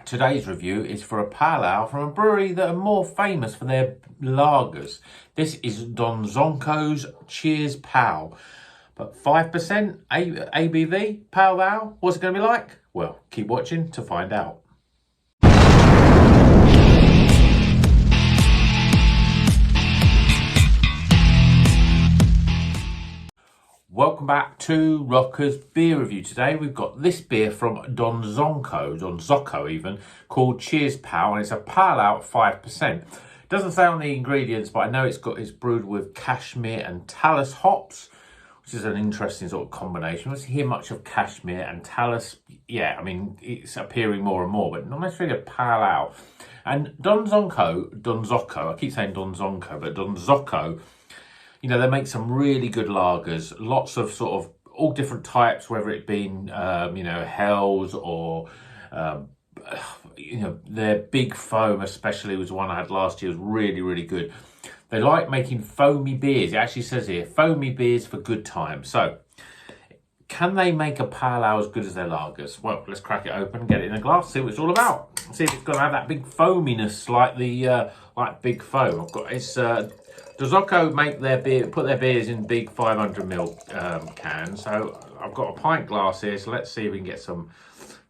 Today's review is for a pale ale from a brewery that are more famous for their lagers. This is Donzoko's Cheers Pale. But 5% ABV pale ale, what's it going to be like? Well, keep watching to find out. Welcome back to Rocker's Beer Review. Today we've got this beer from Donzoko even, called Cheers Pale, and it's a pale ale at 5%. Doesn't say on the ingredients, but I know it's brewed with cashmere and talus hops, which is an interesting sort of combination. I don't hear much of cashmere and talus. Yeah, I mean, it's appearing more and more, but not necessarily a pale ale. And Donzoko, I keep saying Donzoko, but Donzoko, you know, they make some really good lagers, lots of sort of all different types, whether it been, Hells or, their Big Foam especially was one I had last year, was really, really good. They like making foamy beers. It actually says here, foamy beers for good times. So, can they make a pale ale as good as their lagers? Well, let's crack it open, get it in a glass, see what it's all about. See if it's going to have that big foaminess like the like Big Foam. I've got it's. Donzoko make their beer, put their beers in big 500ml cans. So I've got a pint glass here. So let's see if we can get some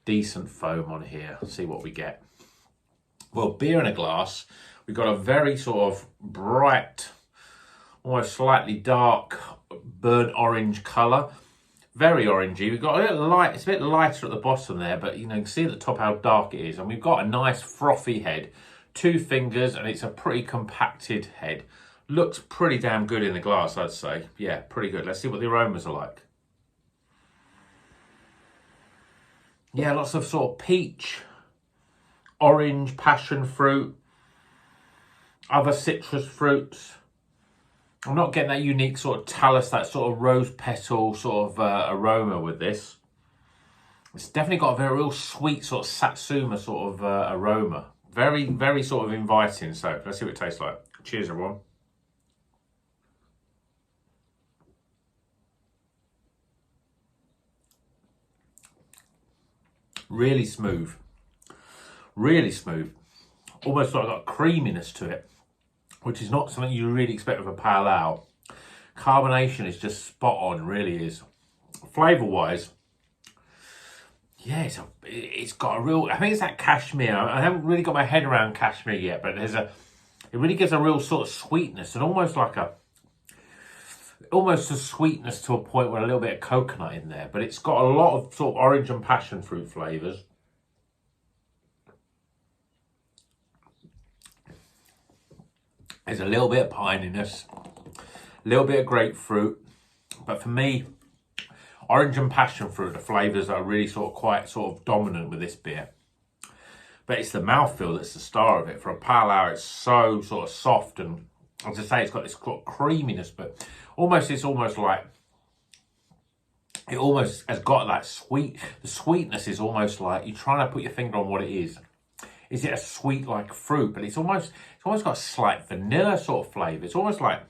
decent foam on here. See what we get. Well, beer in a glass. We've got a very sort of bright, almost slightly dark, burnt orange colour. Very orangey. We've got a little light. It's a bit lighter at the bottom there, but you can see at the top how dark it is. And we've got a nice frothy head. 2 fingers, and it's a pretty compacted head. Looks pretty damn good in the glass, I'd say. Yeah, pretty good. Let's see what the aromas are like. Yeah, lots of sort of peach, orange, passion fruit, other citrus fruits. I'm not getting that unique sort of talus, that sort of rose petal sort of aroma with this. It's definitely got a very real sweet sort of satsuma sort of aroma. Very, very sort of inviting. So let's see what it tastes like. Cheers, everyone. Really smooth. Really smooth. Almost like got creaminess to it, which is not something you really expect of a pale ale. Carbonation is just spot on, really is. Flavour wise, yeah, it's got a real, I think it's that cashmere. I haven't really got my head around cashmere yet, but it really gives a real sort of sweetness and almost a sweetness to a point where a little bit of coconut in there, but it's got a lot of sort of orange and passion fruit flavours. There's a little bit of pininess, a little bit of grapefruit, but for me, orange and passion fruit are flavours that are really quite dominant with this beer. But it's the mouthfeel that's the star of it. For a pale ale, it's so sort of soft, and as I say, it's got this creaminess, but it's almost like it almost has got that sweet. The sweetness is almost like you're trying to put your finger on what it is. Is it a sweet like fruit? But it's almost got a slight vanilla sort of flavour. It's almost like,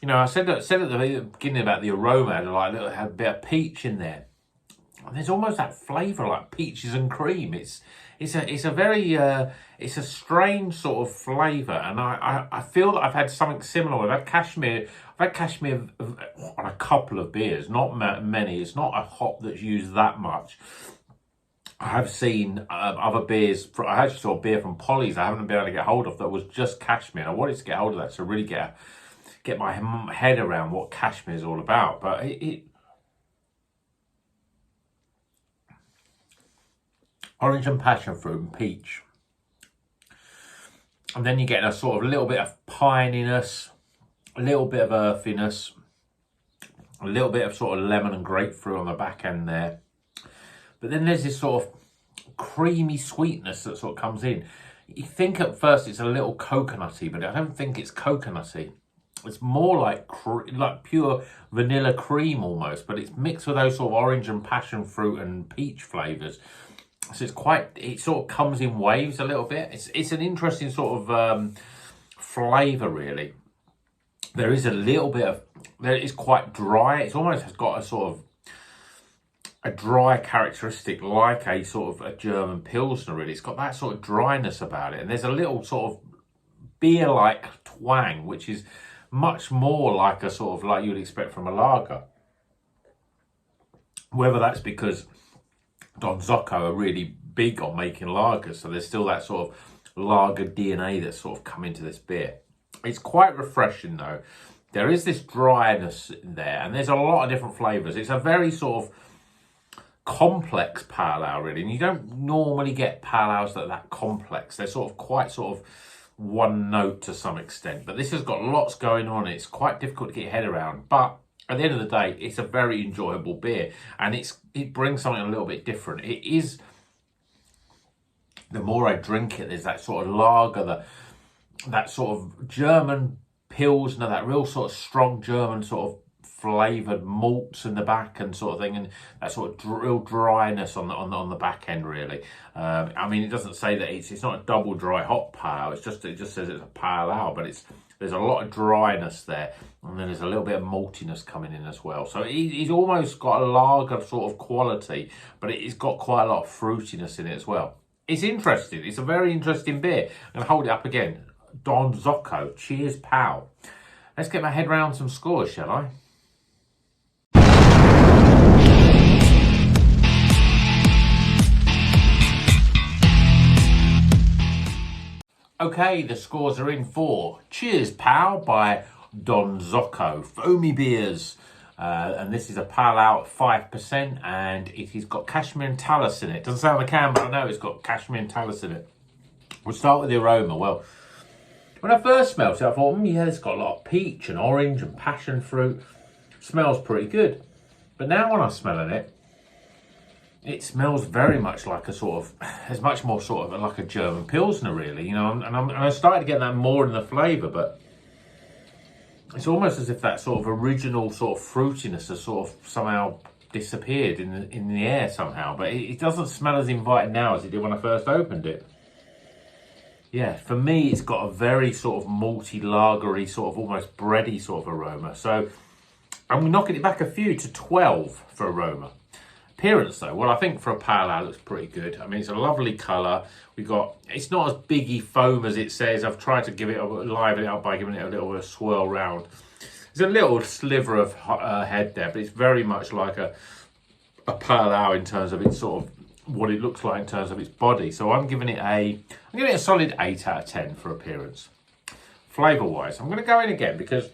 I said at the beginning about the aroma, it had a bit of peach in there. And there's almost that flavour like peaches and cream. It's a very it's a strange sort of flavour, and I feel that I've had something similar. I've had cashmere on a couple of beers, not many. It's not a hop that's used that much. I have seen other beers. I actually saw a beer from Polly's I haven't been able to get hold of that was just cashmere. I wanted to get hold of that to really get my head around what cashmere is all about, but orange and passion fruit and peach. And then you get a sort of little bit of pininess, a little bit of earthiness, a little bit of sort of lemon and grapefruit on the back end there. But then there's this sort of creamy sweetness that sort of comes in. You think at first it's a little coconutty, but I don't think it's coconutty. It's more like pure vanilla cream almost, but it's mixed with those sort of orange and passion fruit and peach flavours. So it sort of comes in waves a little bit. It's an interesting sort of flavour, really. There is a little bit of, there is quite dry. It's almost has got a sort of a dry characteristic like a sort of a German Pilsner really. It's got that sort of dryness about it. And there's a little sort of beer-like twang, which is much more like a sort of like you'd expect from a lager. Whether that's because Donzoko are really big on making lagers, so there's still that sort of lager DNA that's sort of come into this beer. It's quite refreshing though. There is this dryness there, and there's a lot of different flavours. It's a very sort of complex pale ale really, and you don't normally get pale ales that are that complex. They're sort of quite sort of one note to some extent, but this has got lots going on. It's quite difficult to get your head around, but at the end of the day, it's a very enjoyable beer, and it brings something a little bit different. It is, the more I drink it, there's that sort of lager, that sort of German Pilsner, that real sort of strong German sort of flavoured malts in the back and sort of thing, and that sort of real dryness on the back end really. I mean, it doesn't say that it's not a double dry hop pale. It just says it's a pale ale, but there's a lot of dryness there, and then there's a little bit of maltiness coming in as well. So he's almost got a lager sort of quality, but it's got quite a lot of fruitiness in it as well. It's interesting. It's a very interesting beer. I'm going to hold it up again. Donzoko. Cheers, pal. Let's get my head round some scores, shall I? Okay, the scores are in for Cheers, Pal by Donzoko. Foamy beers. And this is a pale ale at 5%, and it has got cashmere and talus in it. Doesn't say on the can, but I know it's got cashmere and talus in it. We'll start with the aroma. Well, when I first smelled it, I thought, yeah, it's got a lot of peach and orange and passion fruit. Smells pretty good. But now when I'm smelling it, it smells very much like a sort of, it's much more sort of like a German Pilsner really, you know, and I started to get that more in the flavour, but it's almost as if that sort of original sort of fruitiness has sort of somehow disappeared in the air somehow, but it doesn't smell as inviting now as it did when I first opened it. Yeah, for me, it's got a very sort of malty, lagery, sort of almost bready sort of aroma. So I'm knocking it back a few to 12 for aroma. Appearance though, well, I think for a pale ale, it looks pretty good. I mean, it's a lovely colour. It's not as biggy foam as it says. I've tried to liven it up by giving it a little bit of swirl round. There's a little sliver of head there, but it's very much like a pale ale in terms of its sort of what it looks like in terms of its body. So I'm giving it a solid 8 out of 10 for appearance. Flavour wise, I'm going to go in again because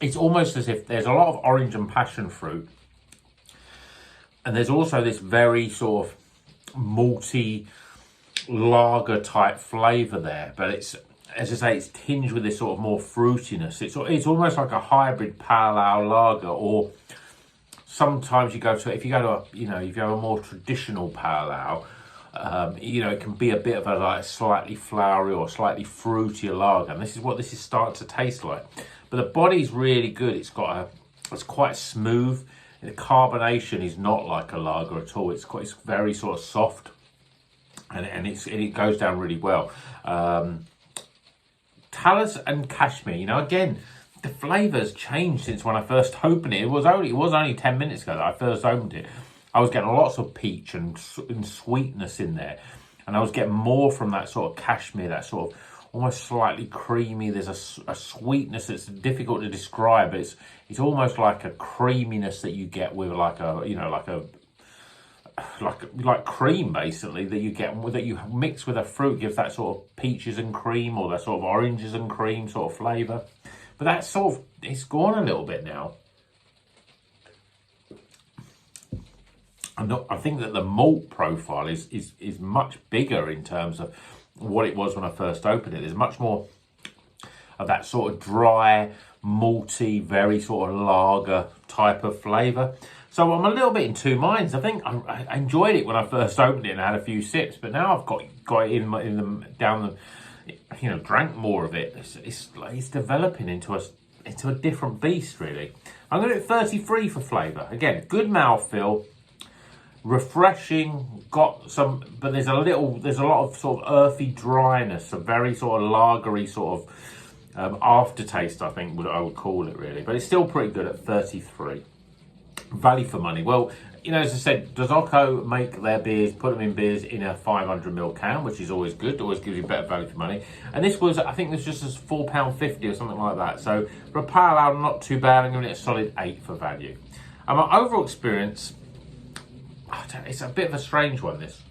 it's almost as if there's a lot of orange and passion fruit, and there's also this very sort of malty lager type flavour there, but it's, as I say, it's tinged with this sort of more fruitiness. It's almost like a hybrid pale ale lager, or sometimes if you go to a more traditional pale ale, it can be a bit of a like slightly flowery or slightly fruitier lager, and this is what this is starting to taste like. But the body's really good. It's quite smooth. The carbonation is not like a lager at all. It's very sort of soft, and it goes down really well. Talus and cashmere. Again, the flavours changed since when I first opened it. It was only 10 minutes ago that I first opened it. I was getting lots of peach and sweetness in there, and I was getting more from that sort of cashmere, that sort of almost slightly creamy. There's a sweetness that's difficult to describe, but it's almost like a creaminess that you get with like cream basically, that you mix with a fruit, gives that sort of peaches and cream, or that sort of oranges and cream sort of flavour. But that sort of, it's gone a little bit now. I think that the malt profile is much bigger in terms of what it was when I first opened it. There's much more of that sort of dry, malty, very sort of lager type of flavour. So I'm a little bit in two minds. I think I enjoyed it when I first opened it and had a few sips, but now I've got it drank more of it. It's developing into a different beast really. I'm going to do 33 for flavour. Again, good mouthfeel. Refreshing, but there's a lot of sort of earthy dryness, a very sort of lagery sort of Aftertaste, I think I would call it really, but it's still pretty good at 33. Value for money. Well, you know, as I said, Donzoko make their beers, put them in beers in a 500ml can, which is always good. Always gives you better value for money. And this was, I think, this was just £4.50 or something like that. So for a pale ale, not too bad. I'm giving it a solid 8 for value. And my overall experience, it's a bit of a strange one. This.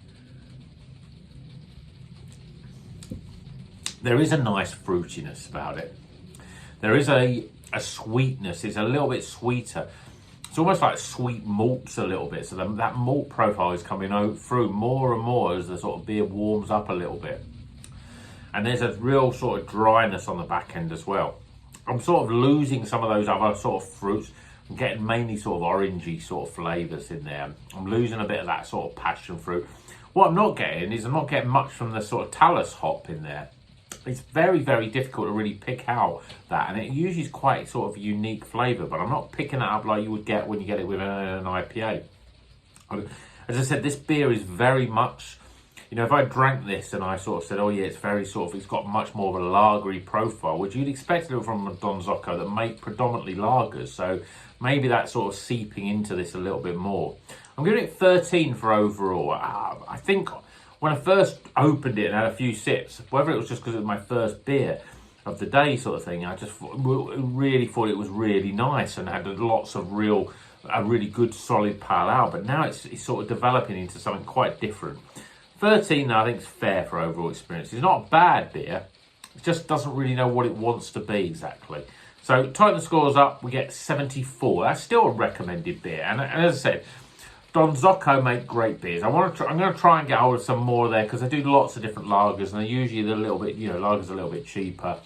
There is a nice fruitiness about it. There is a sweetness. It's a little bit sweeter. It's almost like sweet malts a little bit. So that malt profile is coming through more and more as the sort of beer warms up a little bit. And there's a real sort of dryness on the back end as well. I'm sort of losing some of those other sort of fruits. I'm getting mainly sort of orangey sort of flavours in there. I'm losing a bit of that sort of passion fruit. What I'm not getting is I'm not getting much from the sort of talus hop in there. It's very, very difficult to really pick out that, and it usually is quite sort of unique flavour, but I'm not picking it up like you would get when you get it with an IPA. As I said, this beer is very much, you know, if I drank this and I sort of said, oh yeah, it's very sort of, it's got much more of a lagery profile, which you'd expect it from a Donzoko that make predominantly lagers, so maybe that's sort of seeping into this a little bit more. I'm giving it 13 for overall. I think when I first opened it and had a few sips, whether it was just because it was my first beer of the day sort of thing, I just really thought it was really nice and had lots of a really good solid pale ale. But now it's sort of developing into something quite different. 13, I think, is fair for overall experience. It's not a bad beer. It just doesn't really know what it wants to be exactly. So tighten the scores up, we get 74. That's still a recommended beer. And as I said, Donzoko make great beers. I'm going to try and get hold of some more there because they do lots of different lagers, and they're a little bit, you know, lagers are a little bit cheaper.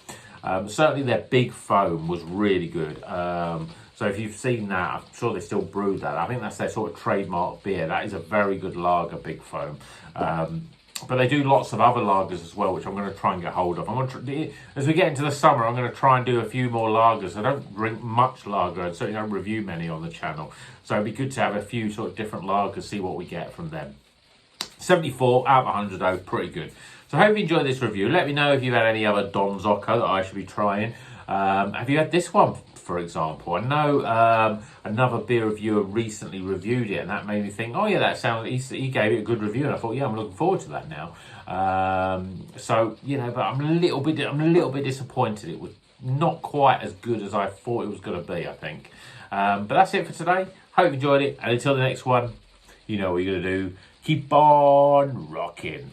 Certainly their Big Foam was really good. So if you've seen that, I'm sure they still brew that. I think that's their sort of trademark beer. That is a very good lager, Big Foam. But they do lots of other lagers as well, which I'm going to try and get hold of. As we get into the summer, I'm going to try and do a few more lagers. I don't drink much lager, and certainly don't review many on the channel. So it'd be good to have a few sort of different lagers, see what we get from them. 74 out of 100 though, pretty good. So I hope you enjoyed this review. Let me know if you've had any other Donzoko that I should be trying. Have you had this one, for example? I know another beer reviewer recently reviewed it, and that made me think, oh yeah, that sounds. He gave it a good review, and I thought, yeah, I'm looking forward to that now. So you know, but I'm a little bit disappointed. It was not quite as good as I thought it was going to be, I think. But that's it for today. Hope you enjoyed it, and until the next one, you know what you're going to do. Keep on rocking.